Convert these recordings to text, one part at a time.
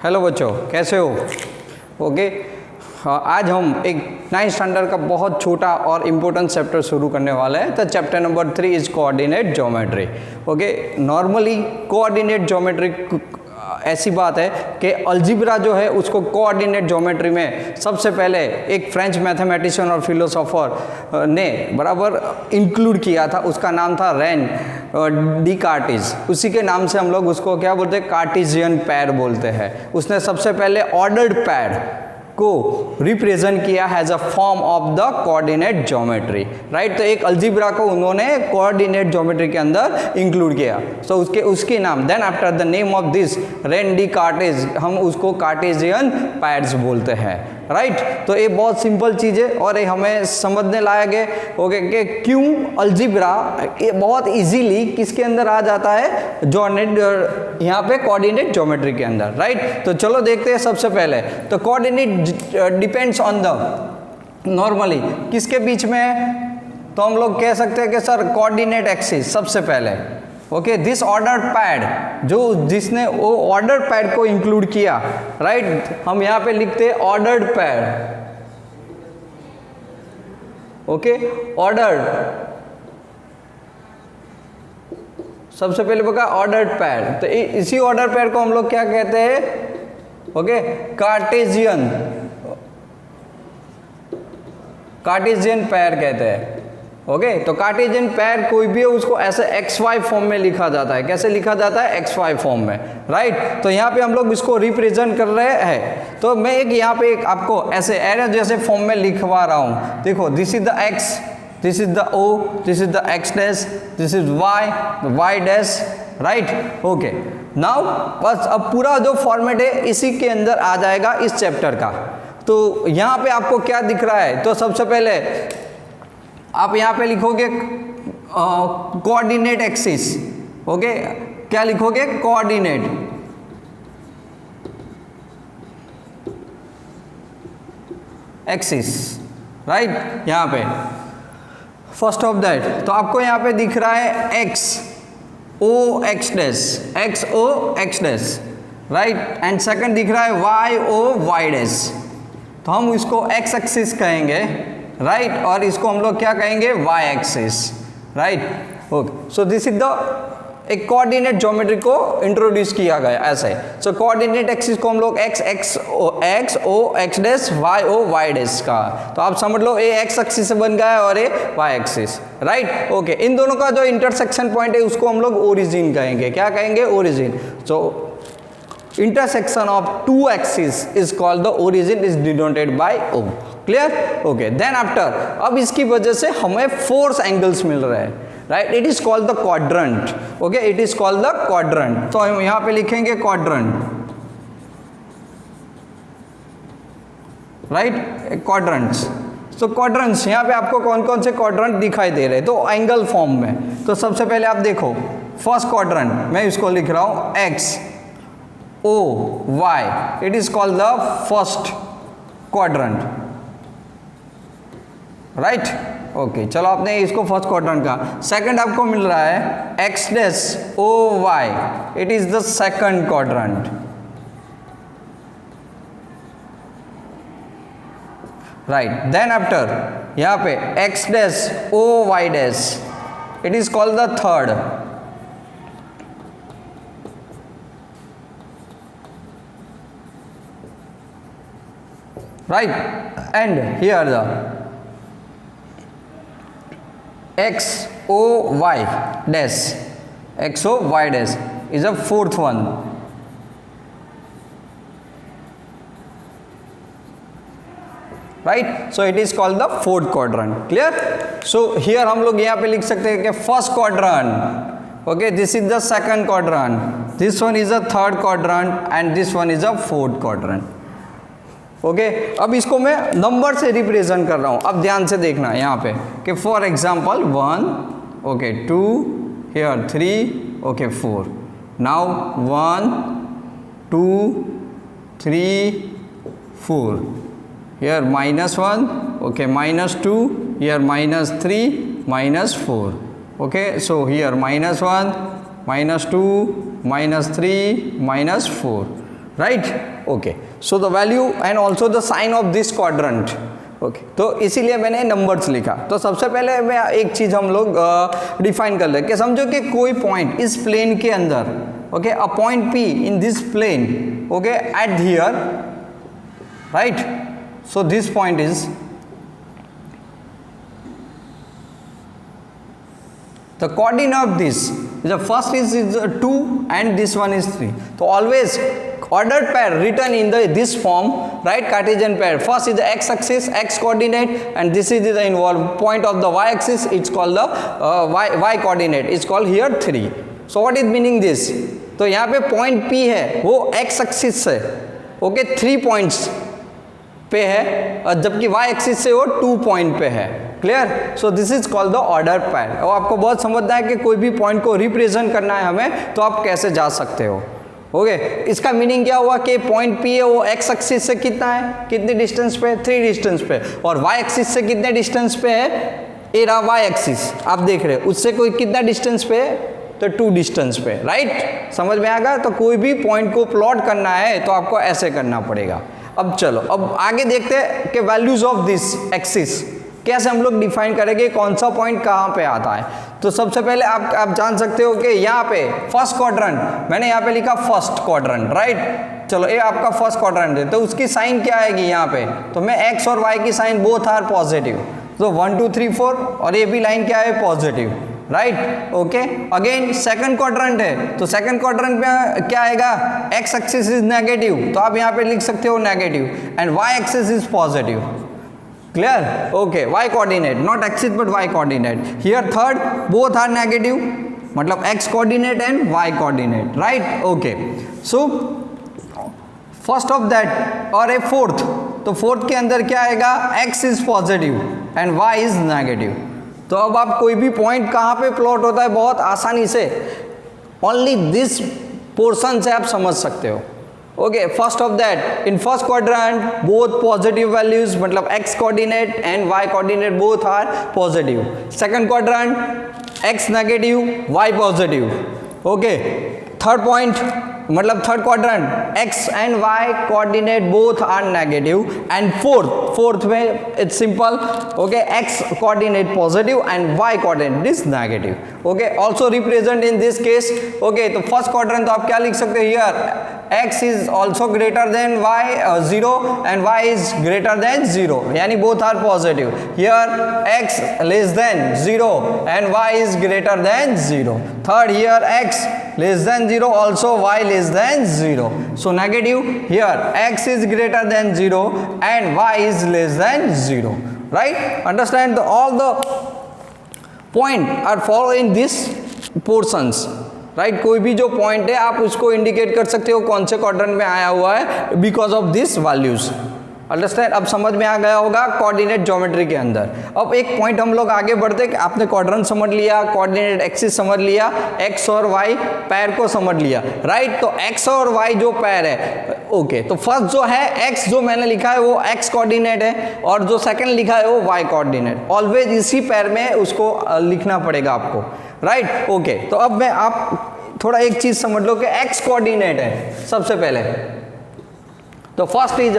Hello बच्चों, कैसे हो? ओके, आज हम एक 9th स्टैंडर्ड का बहुत छोटा और इम्पोर्टेंट चैप्टर शुरू करने वाले हैं। तो chapter number 3 is coordinate geometry. Okay, normally coordinate geometry ऐसी बात है कि अलजेब्रा जो है उसको कोऑर्डिनेट ज्योमेट्री में सबसे पहले एक फ्रेंच मैथमेटिशियन और फिलोसोफर ने बराबर इंक्लूड किया था। उसका नाम था रेन डिकार्टेज। उसी के नाम से हम लोग उसको क्या बोलते हैं, कार्टेशियन पैर बोलते हैं। उसने सबसे पहले ऑर्डर्ड पैर को रिप्रेजेंट किया has a form of the coordinate geometry, right. तो एक अलजेब्रा को उन्होंने कोऑर्डिनेट ज्योमेट्री के अंदर इंक्लूड किया। सो उसके नाम then after the name of this René Descartes हम उसको कार्टेशियन पैर्स बोलते हैं, राइट। तो ये बहुत सिंपल चीज़ है और ये हमें समझने लायक है। ओके, कि क्यों अलजेब्रा ये बहुत इजीली किसके अंदर आ जाता है, यहाँ पे कोऑर्डिनेट ज्योमेट्री के अंदर, राइट। तो चलो देखते हैं। सबसे पहले तो coordinate depends on the normally किसके बीच में है, तो हम लोग कह सकते हैं कि सर कोऑर्डिनेट एक्सिस सबसे पहले। ओके, दिस ऑर्डर्ड पैड जो जिसने वो ऑर्डर्ड पैड को इंक्लूड किया, राइट। हम यहाँ पे लिखते हैं ऑर्डर्ड पैड। ओके, ऑर्डर्ड सबसे पहले बता ऑर्डर्ड पैड। तो इसी ऑर्डर पैड को हम लोग क्या कहते हैं, ओके, कार्टेशियन पैर कहते हैं। ओके, तो कार्टेशियन पैर कोई भी है उसको ऐसे XY फॉर्म में लिखा जाता है। कैसे लिखा जाता है? XY फॉर्म में, राइट। तो यहाँ पे हम लोग इसको रिप्रेजेंट कर रहे हैं। तो मैं एक यहाँ पे एक आपको ऐसे एरो जैसे फॉर्म में लिखवा रहा हूँ। देखो, this is the X, this is the O, this is the X dash, this is Y dash, right. Okay, now बस अब पूरा जो फॉर्मेट है इसी के अंदर आ जाएगा इस चैप्टर का। तो यहाँ पे आपको क्या दिख रहा है, तो सबसे पहले आप यहाँ पे लिखोगे कोऑर्डिनेट एक्सिस। ओके, क्या लिखोगे? Coordinate axis, right. यहाँ पे फर्स्ट ऑफ दैट तो आपको यहाँ पे दिख रहा है X O X dash, X O X dash, right. And second दिख रहा है Y O Y डैश। तो हम इसको X एक्सिस कहेंगे, राइट, और इसको हम लोग क्या कहेंगे? Y axis, right. Okay, so this is the एक कोऑर्डिनेट ज्योमेट्री को इंट्रोड्यूस किया गया ऐसे। सो कोऑर्डिनेट एक्सिस को हम लोग X O X dash Y O Y dash का, तो आप समझ लो ये X एक्सिस से बन गया है और ये Y एक्सिस, राइट। ओके, इन दोनों का जो इंटरसेक्शन पॉइंट है उसको हम लोग ओरिजिन कहेंगे। क्या कहेंगे? Origin. So intersection of two axes is called the origin, is denoted by O. Clear? Okay, then after अब इसकी वजह से हमें फोर्स एंगल्स मिल रहे हैं, right. It is called the quadrant. Okay, it is called the quadrant. तो हम यहाँ पे लिखेंगे क्वाड्रेंट, राइट, क्वाड्रेंट्स। तो क्वाड्रेंट्स यहाँ पे आपको कौन कौन से क्वाड्रेंट दिखाई दे रहे हैं, तो एंगल फॉर्म में। तो सबसे पहले आप देखो फर्स्ट क्वाड्रेंट, मैं इसको लिख रहा हूँ X O Y, it is called the first quadrant, right? Okay, चलो आपने इसको फर्स्ट क्वाड्रेंट का। सेकंड आपको मिल रहा है X dash O Y, it is the second quadrant, right? Then after यहाँ पे X dash O Y dash, it is called the third, right? And here the X O Y dash, X O Y dash is a fourth one, right? So it is called the fourth quadrant. Clear? So here हम लोग यहाँ पे लिख सकते हैं कि first quadrant, okay, this is the second quadrant, this one is a third quadrant and this one is a fourth quadrant. Okay, अब इसको मैं नंबर से रिप्रेजेंट कर रहा हूँ। अब ध्यान से देखना यहाँ पे कि for example 1, okay, 2, here 3, okay, 4। Now 1 2 3 4, here -1, okay, -2, here -3, -4, okay. So here -1, -2, -3, -4, right, okay. So the value and also the sign of this quadrant, okay. तो इसीलिए मैंने नंबर्स लिखा. तो सबसे पहले मैं एक चीज हम लोग डिफाइन कर ले कि समझो कि कोई पॉइंट इस प्लेन के अंदर, okay, a point P in this plane, okay, at here, right. So this point is the coordinate of this, the first is 2 and this one is 3. So always ordered pair written in this form, right? Cartesian pair. First is the x axis, x coordinate, and this is the involved point of the y axis. It's called the y coordinate. It's called here 3. So what is meaning this? तो यहाँ पे point P है वो x axis से, okay, 3 points पे है, और जबकि y axis से वो 2 point पे है. Clear. So this is called the order पैर. और आपको बहुत समझना है कि कोई भी पॉइंट को रिप्रेजेंट करना है हमें, तो आप कैसे जा सकते हो. ओके, इसका मीनिंग क्या हुआ कि पॉइंट P है वो x एक्सिस से कितना है, कितने डिस्टेंस पे, 3 डिस्टेंस पे, और y एक्सिस से कितने डिस्टेंस पे है, ये रहा y एक्सिस आप देख रहे हो, उससे कोई कितना डिस्टेंस पे है, तो 2 डिस्टेंस पे. राइट, समझ में आ गया. तो कोई भी पॉइंट को प्लॉट करना है तो आपको ऐसे करना पड़ेगा. अब चलो, अब आगे देखते हैं कि वैल्यूज ऑफ दिस एक्सिस कैसे हम लोग डिफाइन करेंगे, कौन सा पॉइंट कहाँ पे आता है. तो सबसे पहले आप जान सकते हो कि यहाँ पे फर्स्ट क्वाड्रेंट, मैंने यहाँ पे लिखा फर्स्ट क्वाड्रेंट, राइट. चलो, ये आपका फर्स्ट क्वाड्रेंट है, तो उसकी साइन क्या आएगी यहाँ पे, तो मैं x और y की साइन बोथ आर पॉजिटिव. तो 1 2 3 4, और ये भी लाइन क्या है, positive, right. Okay, again second quadrant है, तो सेकंड क्वाड्रेंट में क्या आएगा, x एक्सिस इज नेगेटिव, तो आप यहाँ पे लिख सकते हो negative, and y axis is positive. Clear? Okay, y coordinate, not axis but y coordinate. Here third, both are negative, मतलब x coordinate and y coordinate, right? Okay. So first of that, और a fourth, तो fourth के अंदर क्या आएगा, x is positive and y is negative. तो अब आप कोई भी पॉइंट कहाँ पे प्लॉट होता है बहुत आसानी से, ओनली दिस पोर्शन से आप समझ सकते हो. Okay, first of that, in first quadrant both positive values, मतलब x coordinate and y coordinate both are positive. Second quadrant x negative, y positive. Okay, third point, मतलब third quadrant x and y coordinate both are negative, and fourth में it's simple. Okay, x coordinate positive and y coordinate is negative. Okay, also represent in this case. Okay, तो first quadrant तो आप क्या लिख सकते हो, here x is also greater than y 0 and y is greater than 0, यानी both are positive. Here x less than 0 and y is greater than 0. Third, here x less than 0, also y less than 0. So negative, here x is greater than 0 and y is less than 0. Right? Understand, all the point are following these portions. Right, कोई भी जो point है आप उसको indicate कर सकते हो कौन से क्वाड्रेंट में आया हुआ है, because of this values. Understand, अब समझ में आ गया होगा कोऑर्डिनेट ज्योमेट्री के अंदर. अब एक पॉइंट हम लोग आगे बढ़ते कि आपने क्वाड्रेंट समझ लिया, कोऑर्डिनेट एक्सिस समझ लिया, एक्स और वाई पैर को समझ लिया, राइट. तो एक्स और वाई जो पैर है, ओके, तो फर्स्ट जो है एक्स जो मैंने लिखा है वो एक्स कोऑर्डिनेट है, और जो सेकंड लिखा है वो वाई कोऑर्डिनेट. ऑलवेज इसी पैर में उसको लिखना पड़ेगा आपको, राइट. ओके, तो अब मैं आप थोड़ा एक चीज समझ लो कि एक्स कोऑर्डिनेट है सबसे पहले. तो फर्स्ट इज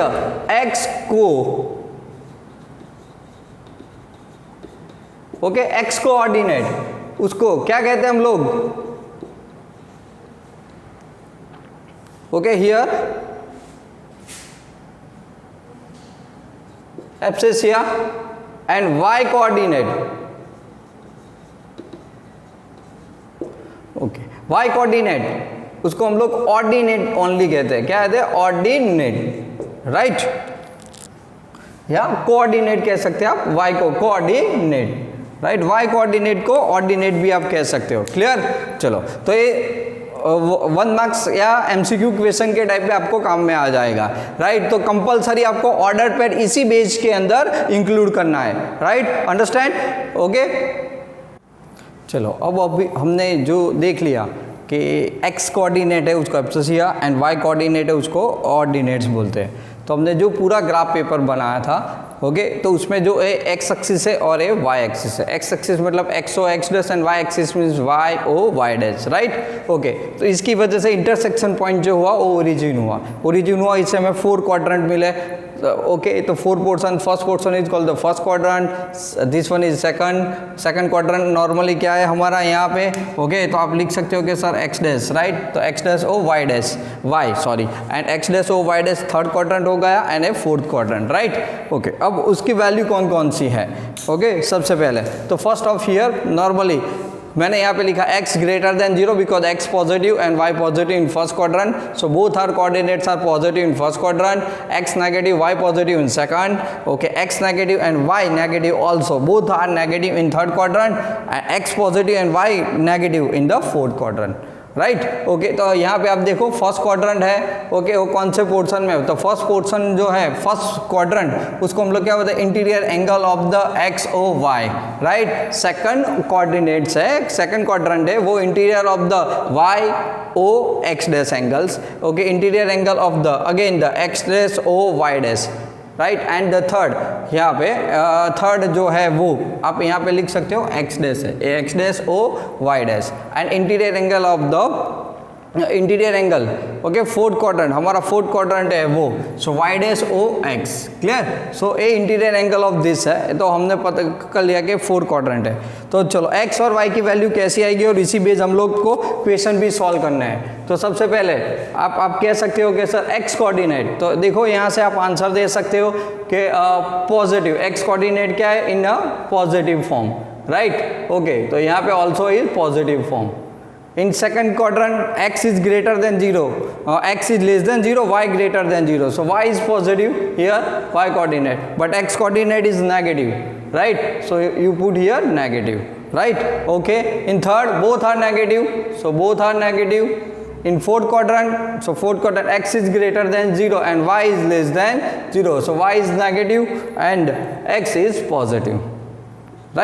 एक्स को, ओके, एक्स कोऑर्डिनेट, उसको क्या कहते हैं हम लोग, okay, here abscissa, and y coordinate, okay, y coordinate उसको हम लोग ऑर्डिनेट ओनली कहते हैं. क्या कहते हैं, ऑर्डिनेट, राइट, या कोऑर्डिनेट कह सकते हैं आप वाई को, कोऑर्डिनेट, राइट. वाई कोऑर्डिनेट को ऑर्डिनेट भी आप कह सकते हो. क्लियर. चलो, तो ये 1 मार्क्स या एमसीक्यू क्वेश्चन के टाइप पे आपको काम में आ जाएगा, राइट. तो कंपलसरी आपको ऑर्डर पेयर इसी बेस के अंदर इंक्लूड करना है, राइट. अंडरस्टैंड. ओके, चलो, अब अभी हमने जो देख लिया कि x कोऑर्डिनेट है उसको एब्सेसिया एंड y कोऑर्डिनेट है उसको ऑर्डिनेट्स बोलते हैं. तो हमने जो पूरा ग्राफ पेपर बनाया था ओके तो उसमें जो एक्स एक्सिस है और ये वाई एक्सिस है। एक्स एक्सिस मतलब X O X dash and Y axis means Y O Y dash, right. Okay तो इसकी वजह से इंटरसेक्शन पॉइंट जो हुआ वो ओरिजिन हुआ, इससे हमें 4 क्वाड्रेंट मिले। ओके तो 4 portion, first portion is called the first quadrant, this one is second quadrant normally क्या है हमारा यहाँ पे। ओके तो आप लिख सकते हो कि सर एक्स डैश, राइट, तो X dash O Y dash Y sorry and X dash O Y dash third quadrant हो गया and a fourth quadrant, right. Okay अब उसकी वैल्यू कौन कौन सी है। ओके सबसे पहले तो फर्स्ट ऑफ हियर नॉर्मली मैंने यहाँ पे लिखा x greater than 0 because x positive and y positive in first quadrant, so both our coordinates are positive in first quadrant, x negative y positive in second, okay, x negative and y negative also both are negative in third quadrant, and x positive and y negative in the fourth quadrant, right. Okay तो यहाँ पे आप देखो first quadrant है। Okay वो कौन से portion में, तो फर्स्ट पोर्शन जो है फर्स्ट क्वाड्रेंट उसको हम लोग क्या बोलते हैं, interior angle of the X O Y, right. Second coordinates है, सेकंड क्वाड्रेंट है वो interior of the Y O X dash angles, okay, interior angle of the again the X dash O Y dash, right. And the third यहाँ पे third जो है वो आप यहाँ पे लिख सकते हो एक्स डैश है, x dash O Y dash and interior angle of the interior angle, okay, fourth quadrant हमारा फोर्थ क्वाड्रेंट है वो, so y dash O x, clear. So a interior angle of this है, तो हमने पता कर लिया कि फोर्थ क्वाड्रेंट है। तो चलो एक्स और वाई की वैल्यू कैसी आएगी और इसी बेस हम लोग को क्वेश्चन भी सॉल्व करना है। तो सबसे पहले आप कह सकते हो कि सर एक्स कोऑर्डिनेट, तो देखो यहाँ से आप आंसर दे सकते हो कि पॉजिटिव एक्स कोऑर्डिनेट क्या है, in a positive form, right. Okay तो यहाँ पे also is positive form. In second quadrant x is greater than 0, x is less than 0, y greater than 0, so y is positive here, y coordinate, but x coordinate is negative, right, so you put here negative, right. Okay, in third both are negative, so both are negative. In fourth quadrant, so fourth quadrant x is greater than 0 and y is less than 0, so y is negative and x is positive,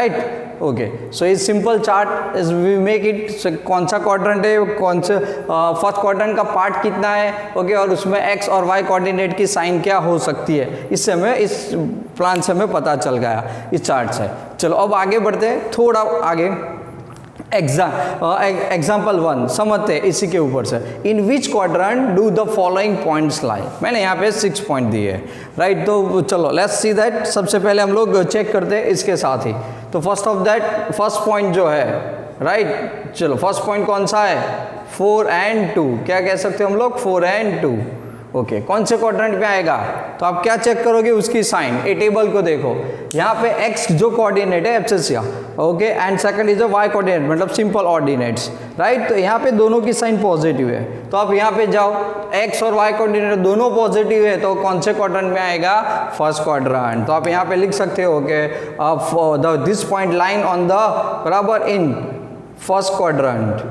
right. Okay so इस simple chart is we make it, कौन सा quadrant है, कौन से first quadrant का part कितना है, okay, और उसमें एक्स और वाई कोऑर्डिनेट की साइन क्या हो सकती है, इससे हमें इस प्लान से हमें पता चल गया इस चार्ट से। चलो अब आगे बढ़ते हैं थोड़ा आगे। एग्जाम्पल 1 समझते हैं इसी के ऊपर से। In which quadrant do the following points lie, मैंने यहाँ पे 6 पॉइंट दिए हैं, राइट। तो चलो लेट्स सी दैट, सबसे पहले हम लोग चेक करते हैं इसके साथ ही। तो first of that first point जो है, राइट, चलो फर्स्ट पॉइंट कौन सा है, 4 and 2, क्या कह सकते हैं हम लोग, 4 and 2, ओके, कौन से क्वाड्रेंट में आएगा, तो आप क्या चेक करोगे उसकी साइन। ए टेबल को देखो, यहाँ पे x जो कोऑर्डिनेट है abscissa, okay, and second is a y coordinate मतलब सिंपल ऑर्डिनेट्स, राइट। तो यहाँ पे दोनों की साइन पॉजिटिव है, तो आप यहाँ पे जाओ, x और y कोऑर्डिनेट दोनों पॉजिटिव है, तो कौन से क्वाड्रेंट में आएगा, फर्स्ट क्वाड्रेंट। तो आप यहाँ पे लिख सकते हो कि this point line on the बराबर in first quadrant,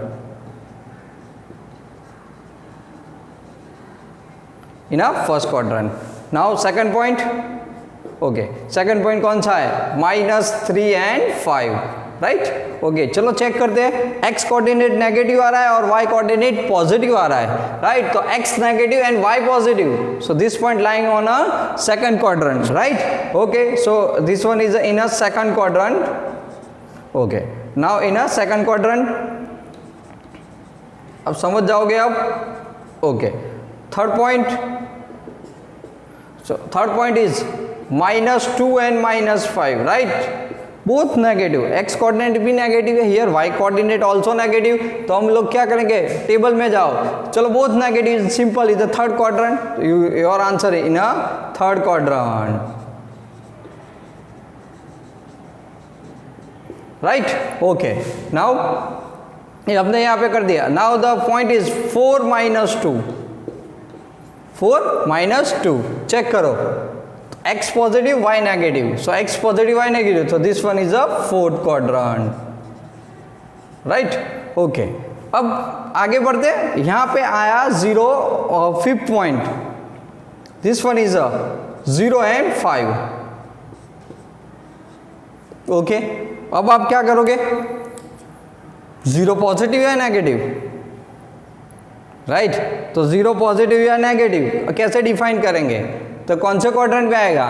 in a first quadrant. Now second point, okay, second point कौन सा है, -3 and 5, राइट। ओके चलो चेक करते हैं, x कोऑर्डिनेट नेगेटिव आ रहा है और y कोऑर्डिनेट पॉजिटिव आ रहा है, राइट। तो x negative and y positive, so this point lying on a second quadrant, right. Okay so this one is in a second quadrant. Okay now in a second quadrant, अब समझ जाओगे अब। Okay third point, so third point is -2 and -5, right, both negative, x coordinate भी negative है here, y coordinate also negative, तो हम लोग क्या करेंगे, टेबल में जाओ, चलो both negative, simple is the third quadrant, your answer in a third quadrant, right. Okay now हमने यहाँ पे कर दिया। Now the point is 4 - 2, 4 - 2, check करो, x positive y negative, so x positive y negative, so this one is a fourth quadrant, right. Okay अब आगे बढ़ते, यहाँ पे आया 0 और 5th point, this one is a 0 and 5, okay. अब आप क्या करोगे, 0 पॉजिटिव या नेगेटिव, राइट, तो 0 पॉजिटिव या नेगेटिव कैसे डिफाइन करेंगे, तो कौन से क्वाड्रेंट में आएगा,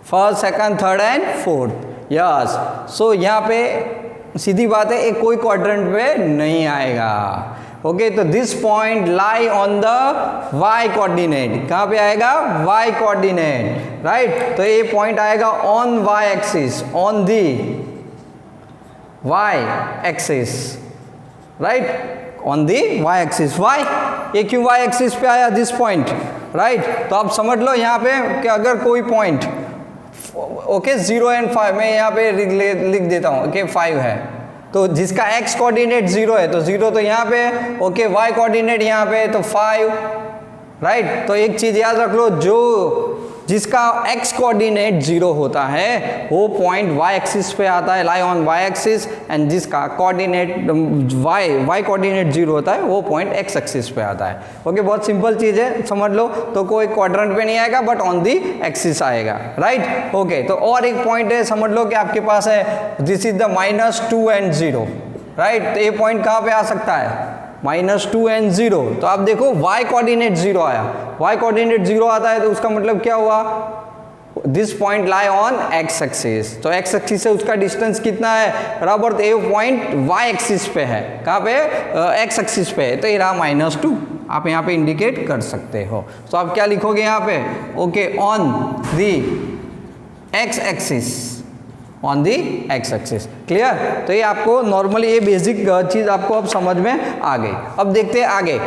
first, second, third and fourth. Yes, so यहाँ पे सीधी बात है, एक कोई क्वाड्रेंट पे नहीं आएगा। ओके, तो this point lie on the Y coordinate. कहाँ पे आएगा? Y coordinate, right. तो ये पॉइंट आएगा on Y axis, on the Y axis, right, on the Y axis. Y, ये क्यों वाई एक्सिस पे आया दिस पॉइंट, राइट। तो आप समझ लो यहाँ पे कि अगर कोई पॉइंट ओके 0 एंड 5, मैं यहाँ पे लिख देता हूँ कि 5 है, तो जिसका x कोऑर्डिनेट 0 है तो 0 तो यहाँ पे, ओके y कोऑर्डिनेट यहाँ पे तो 5, राइट। तो एक चीज याद रख लो, जो जिसका x कोऑर्डिनेट 0 होता है वो पॉइंट y एक्सिस पे आता है, lie on y axis, and जिसका कोऑर्डिनेट y कोऑर्डिनेट 0 होता है वो पॉइंट x एक्सिस पे आता है। ओके, बहुत सिंपल चीज है, समझ लो। तो कोई क्वाड्रेंट पे नहीं आएगा बट ऑन दी एक्सिस आएगा, राइट। ओके, तो और एक पॉइंट है, समझ लो कि आपके पास है this is the -2 and 0, right. तो ये पॉइंट कहाँ पे आ सकता है? -2 and 0। तो आप देखो y कोऑर्डिनेट 0 आया, y कोऑर्डिनेट 0 आता है तो उसका मतलब क्या हुआ? This point lie on x axis. तो x एक्सिस से उसका डिस्टेंस कितना है? बराबर, तो ये पॉइंट y एक्सिस पे है। कहाँ पे? x एक्सिस पे है, तो ये रहा -2। आप यहाँ पे इंडिकेट कर सकते हो। तो आप क्या लिखोगे यहाँ पे? Okay, on the x axis, on the x axis. Clear? तो ये आपको नॉर्मली ये बेसिक चीज आपको अब समझ में आ गई। अब देखते हैं आगे।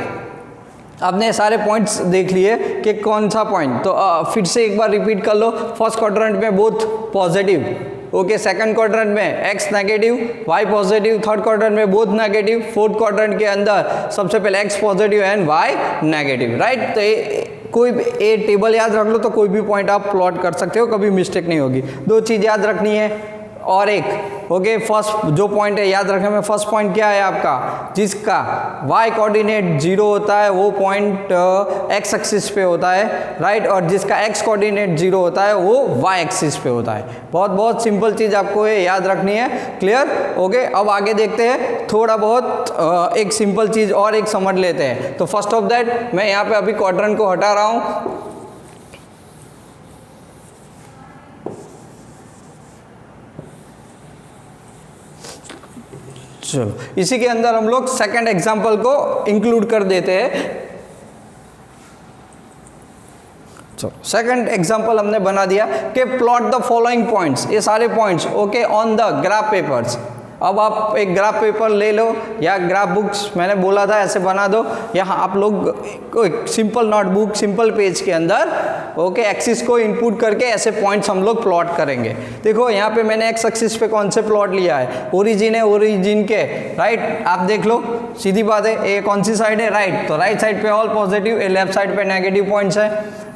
आपने सारे पॉइंट्स देख लिए कि कौन सा पॉइंट, तो फिर से एक बार रिपीट कर लो। फर्स्ट क्वाड्रेंट में both positive, okay. Second quadrant में x negative, y positive. Third quadrant में बोथ नेगेटिव। फोर्थ क्वाड्रेंट के अंदर सबसे पहले x positive and y negative, right. तो ये कोई ये टेबल याद रख लो, तो कोई भी पॉइंट आप प्लॉट कर सकते हो, कभी मिस्टेक नहीं होगी। दो चीज़ याद रखनी है और एक, ओके, फर्स्ट जो पॉइंट है याद रखने में, फर्स्ट पॉइंट क्या है आपका? जिसका y कोऑर्डिनेट 0 होता है वो पॉइंट x एक्सिस पे होता है, राइट। और जिसका x कोऑर्डिनेट 0 होता है वो y एक्सिस पे होता है। बहुत बहुत सिंपल चीज़ आपको ये याद रखनी है। क्लियर? ओके, अब आगे देखते हैं थोड़ा बहुत एक सिंपल चीज़ और एक समझ लेते हैं। तो फर्स्ट ऑफ दैट मैं यहाँ पे अभी क्वाड्रेंट को हटा रहा हूँ। चलो, इसी के अंदर हम लोग सेकंड एग्जांपल को इंक्लूड कर देते हैं। चलो, सेकंड एग्जांपल हमने बना दिया कि प्लॉट द फॉलोइंग पॉइंट्स, ये सारे points, okay, on the graph papers. अब आप एक ग्राफ पेपर ले लो या ग्राफ बुक्स, मैंने बोला था ऐसे बना दो। यहाँ आप लोग सिंपल नोटबुक, सिंपल पेज के अंदर, ओके, एक्सिस को इनपुट करके ऐसे पॉइंट्स हम लोग प्लॉट करेंगे। देखो यहाँ पे मैंने एक्स एक्सिस पे कौन से प्लॉट लिया है? ओरिजिन है, ओरिजिन के, राइट। आप देख लो, सीधी बात है, ये कौन सी साइड है? राइट। तो राइट साइड पे ऑल पॉजिटिव, लेफ्ट साइड पे नेगेटिव पॉइंट्स है,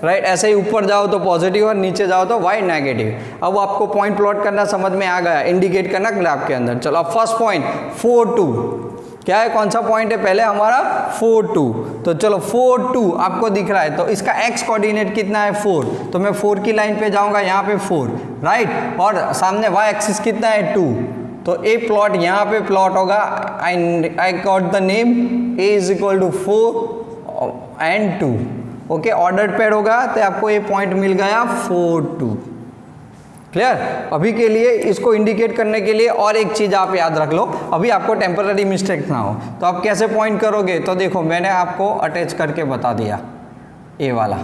राइट। ऐसे ही ऊपर जाओ तो पॉजिटिव और नीचे जाओ तो वाई नेगेटिव। अब आपको पॉइंट प्लॉट करना समझ में आ गया, इंडिकेट करना ग्राफ के अंदर। चलो, अब फर्स्ट पॉइंट 4 2 क्या है? कौन सा पॉइंट है पहले हमारा? 4 2। तो चलो 4 2 आपको दिख रहा है, तो इसका x कोऑर्डिनेट कितना है? 4। तो मैं 4 की लाइन पे जाऊंगा, यहाँ पे 4, राइट। और सामने y एक्सिस कितना है? 2। तो ए प्लॉट यहाँ पे प्लॉट होगा। I got the name a is equal to 4 and 2, okay. Ordered pair होगा तो आपको ये पॉइंट मिल गया 4 2। क्लियर? अभी के लिए इसको इंडिकेट करने के लिए और एक चीज़ आप याद रख लो, अभी आपको टेम्पररी मिस्टेक ना हो। तो आप कैसे पॉइंट करोगे? तो देखो मैंने आपको अटैच करके बता दिया, ए वाला।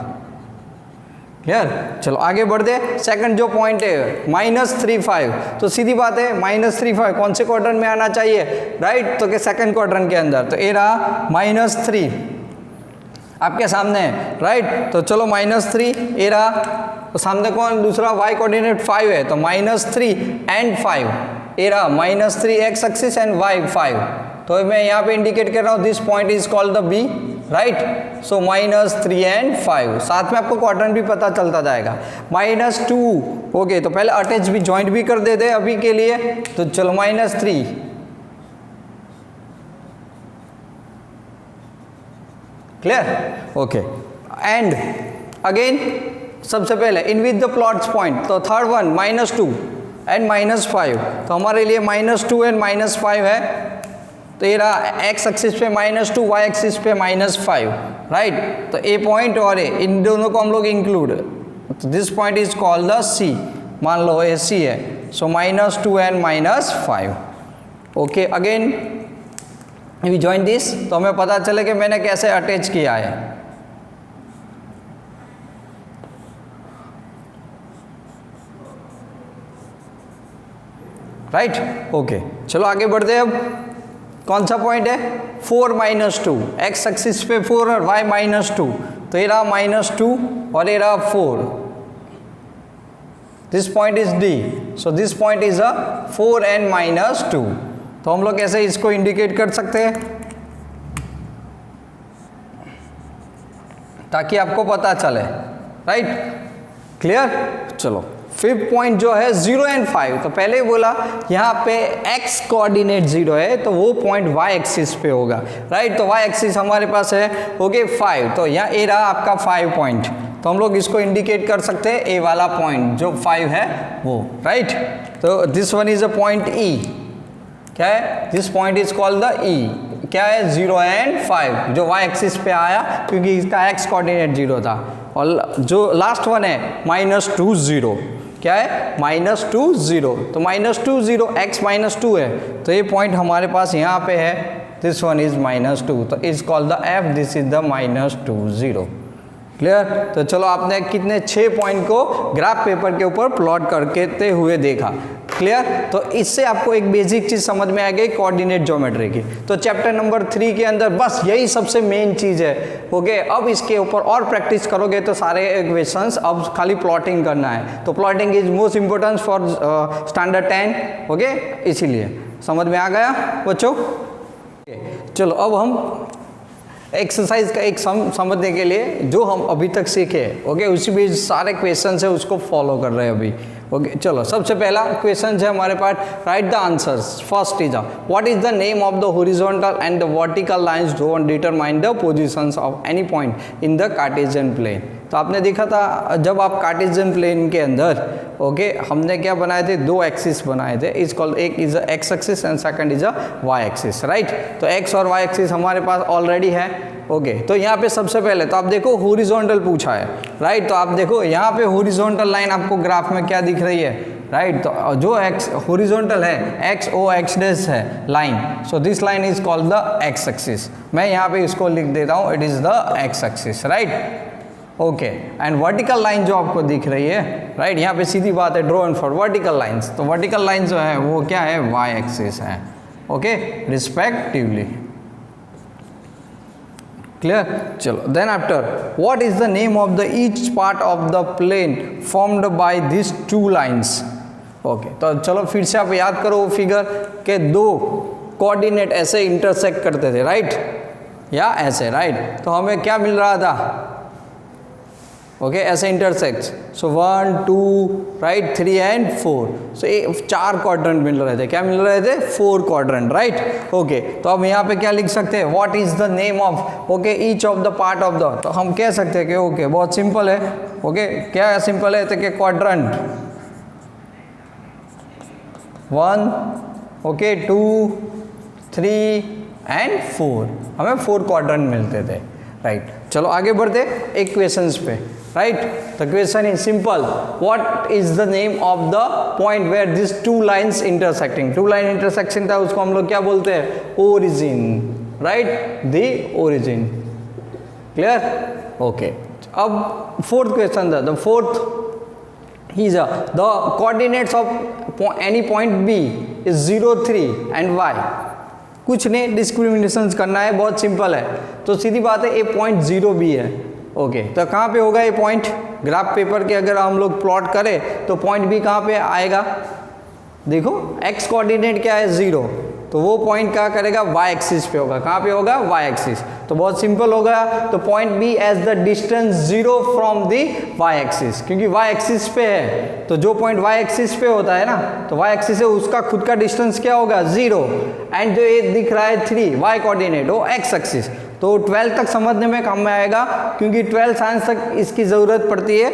क्लियर? चलो आगे बढ़ते। सेकंड जो पॉइंट है -3 5, तो सीधी बात है -3 5 कौन से क्वाड्रेंट में आना चाहिए? राइट। तो के सेकंड क्वाड्रेंट के अंदर, तो ए रहा -3 आपके सामने है, राइट। तो चलो -3 ए रहा, तो सामने कौन? दूसरा y कोऑर्डिनेट 5 है, तो -3 and 5 ए रहा, -3 x एक्सिस एंड y 5। तो मैं यहाँ पे इंडिकेट कर रहा हूँ, this point is called the B, right. So -3 and 5, साथ में आपको क्वाड्रेंट भी पता चलता जाएगा। -2, ओके। तो पहले अटैच भी, ज्वाइंट भी कर देते हैं अभी के लिए। तो चलो -3, क्लियर? ओके। एंड अगेन सबसे पहले in with the plots point, तो थर्ड वन -2 एंड -5, तो हमारे लिए -2 एंड -5 है। तो ये रहा x एक्सिस पे -2, y एक्सिस पे -5, राइट। तो ए पॉइंट और ए, इन दोनों को हम लोग इंक्लूड, तो this point is called the C। मान लो ऐसी है, so -2 and -5. Okay, again we join this, तो हमें पता चले कि मैंने कैसे अटैच किया है. राइट, ओके, चलो आगे बढ़ते हैं. अब कौन सा पॉइंट है? 4 - 2, एक्स एक्सिस पे 4 और y -2, तो ये रहा -2 और ये रहा 4. This point is D, so this point is a 4 and -2. तो हम लोग कैसे इसको इंडिकेट कर सकते हैं ताकि आपको पता चले. Right, clear. चलो, फिफ्थ पॉइंट जो है 0 and 5, तो पहले ही बोला यहाँ पे x कोऑर्डिनेट 0 है तो वो पॉइंट y एक्सिस पे होगा. राइट, तो y एक्सिस हमारे पास है ओके 5, तो यहाँ ए रहा आपका 5 पॉइंट, तो हम लोग इसको इंडिकेट कर सकते हैं ए वाला पॉइंट जो 5 है वो. राइट, तो this one is a point E. क्या है? This point is called the E. क्या है? 0 and 5 जो y एक्सिस पे आया क्योंकि इसका x कोऑर्डिनेट 0 था. और जो लास्ट वन है -2 0. क्या है? -2 0. तो -2 0 x -2 है, तो ये पॉइंट हमारे पास यहाँ पे है. दिस वन इज -2, तो is called the f. This is the -2 0. Clear. तो चलो, आपने कितने 6 पॉइंट को ग्राफ पेपर के ऊपर प्लॉट करके हुए देखा. क्लियर. तो इससे आपको एक बेसिक चीज समझ में आ गई कोऑर्डिनेट ज्योमेट्री की. तो चैप्टर नंबर 3 के अंदर बस यही सबसे मेन चीज है. ओके, अब इसके ऊपर और प्रैक्टिस करोगे तो सारे इक्वेशंस, अब खाली प्लॉटिंग करना है. तो plotting is most important for standard 10. Okay, इसीलिए समझ में आ गया बच्चों. चलो, अब हम एक्सरसाइज का एक समझने के लिए जो हम अभी तक सीखे, ओके, उसी भी सारे क्वेश्चन है उसको फॉलो कर रहे हैं अभी. ओके, चलो, सबसे पहला क्वेश्चन है हमारे पास, write the answers. First is what is the name of the horizontal and the vertical lines drawn determine the positions of any point in the Cartesian plane. तो आपने देखा था जब आप कार्टेशियन प्लेन के अंदर, ओके, हमने क्या बनाए थे? 2 एक्सिस बनाए थे. इज कॉल्ड, एक is a X axis and second is a Y axis. Right, तो एक्स और वाई एक्सिस हमारे पास ऑलरेडी है. ओके, तो यहाँ पे सबसे पहले तो आप देखो हॉरिजॉन्टल पूछा है. राइट, तो आप देखो यहाँ पे हॉरिजॉन्टल लाइन आपको ग्राफ में क्या दिख रही है? राइट, तो जो एक्स हॉरिजॉन्टल है एक्स ओ एक्स डैश है line, so this line is called the x axis. मैं यहाँ पे इसको लिख देता हूँ, it is the x axis. Right, okay, and vertical line जो आपको दिख रही है, राइट, यहाँ पे सीधी बात है ड्रॉन फॉर वर्टिकल लाइंस. तो वर्टिकल लाइन जो है वो क्या है? वाई एक्सिस है. Okay, respectively. क्लियर. चलो, then after what is the name of the each part of the plane formed by this 2 lines. Okay, तो चलो फिर से आप याद करो फिगर के 2 कोऑर्डिनेट ऐसे इंटरसेक्ट करते थे. राइट, या ऐसे. राइट, तो हमें क्या मिल रहा था? ओके, ऐसे इंटरसेक्ट. So 1 2 right 3 and 4. सो ये 4 क्वाड्रेंट मिल रहे थे. क्या मिल रहे थे? 4 क्वाड्रेंट. राइट, ओके, तो अब यहाँ पे क्या लिख सकते हैं? What is the name of, okay, each of the part of the. तो हम कह सकते हैं कि ओके, बहुत सिंपल है. ओके, क्या सिंपल है? तो कि क्वाड्रेंट 1, ओके, 2 3 and 4. हमें 4 क्वाड्रेंट मिलते थे. राइट, चलो आगे बढ़ते एक क्वेश्चंस पे. Right, the question is simple. What is the name of the point where this 2 lines intersecting. 2 line intersection था, उसको हम लोग क्या बोलते हैं? Origin. Right, the origin. Clear. Okay, अब फोर्थ क्वेश्चन था. The fourth is the coordinates of any point B is 0 3 and y. कुछ नहीं, डिस्क्रिमिनेशन करना है, बहुत सिंपल है. तो सीधी बात है, ए पॉइंट 0 भी है. ओके, तो कहाँ पे होगा ये पॉइंट? ग्राफ पेपर के अगर हम लोग प्लॉट करें तो पॉइंट बी कहाँ पे आएगा? देखो, एक्स कोऑर्डिनेट क्या है? 0, तो वो पॉइंट क्या करेगा? वाई एक्सिस पे होगा. कहाँ पे होगा? Y axis. तो बहुत सिंपल होगा. तो point B as the distance 0 from the Y axis, क्योंकि वाई एक्सिस पे है, तो जो पॉइंट वाई एक्सिस पे होता है ना, तो वाई एक्सिस से उसका खुद का डिस्टेंस क्या होगा? 0. एंड जो ये दिख रहा है 3 वाई कोऑर्डिनेट, वो एक्स एक्सिस. तो 12 तक समझने में काम में आएगा, क्योंकि 12 साइंस तक इसकी ज़रूरत पड़ती है.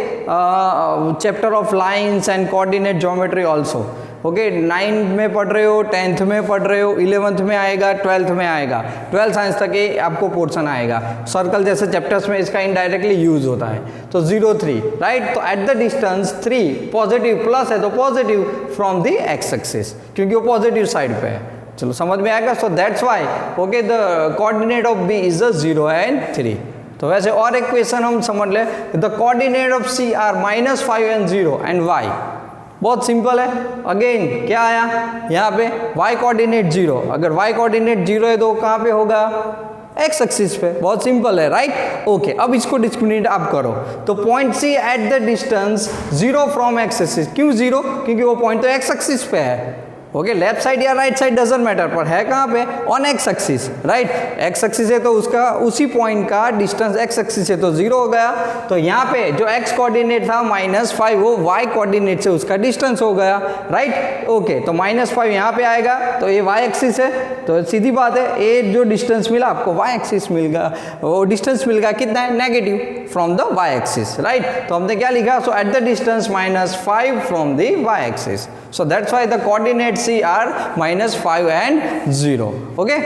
Chapter of lines and coordinate geometry also. Okay 9 में पढ़ रहे हो, 10th में पढ़ रहे हो, 11th में आएगा, 12th में आएगा, 12 साइंस तक ये आपको पोर्शन आएगा। सर्कल जैसे चैप्टर्स में इसका इनडायरेक्टली यूज होता है। तो 0 3 राइट। तो eight the distance 3 positive plus है तो positive from the x axis, क्योंकि वो पॉजिटिव साइड पे है। चलो समझ में आएगा। So that's why okay the coordinate of B is 0 and 3। तो वैसे और एक क्वेश्चन हम समझ ले, the coordinate of C are -5 and 0 and Y. बहुत सिंपल है। अगेन क्या आया यहाँ पे y कोऑर्डिनेट 0, अगर y कोऑर्डिनेट 0 है तो कहाँ पे होगा, एक्स एक्सिस पे। बहुत सिंपल है राइट। ओके अब इसको डिस्क्रिमिनेट आप करो। तो point C at the distance 0 from X axis. क्यों 0? क्योंकि वो पॉइंट तो एक्स एक्सिस पे है। ओके लेफ्ट साइड या राइट साइड डजंट मैटर, पर है कहाँ पे, on x axis right. X axis है तो उसका उसी पॉइंट का डिस्टेंस एक्स एक्सिस है तो 0 हो गया। तो यहाँ पे जो एक्स कोऑर्डिनेट था -5 वो वाई कोऑर्डिनेट से उसका डिस्टेंस हो गया राइट। ओके तो -5 यहाँ पे आएगा तो ये वाई एक्सिस है, तो सीधी बात है ये जो डिस्टेंस मिला आपको वाई एक्सिस मिल गया, वो डिस्टेंस मिल गया कितना है, negative from the y axis right. तो हमने क्या लिखा, so at the distance -5 from the y axis. So that's why the coordinates C are -5 and 0. Okay.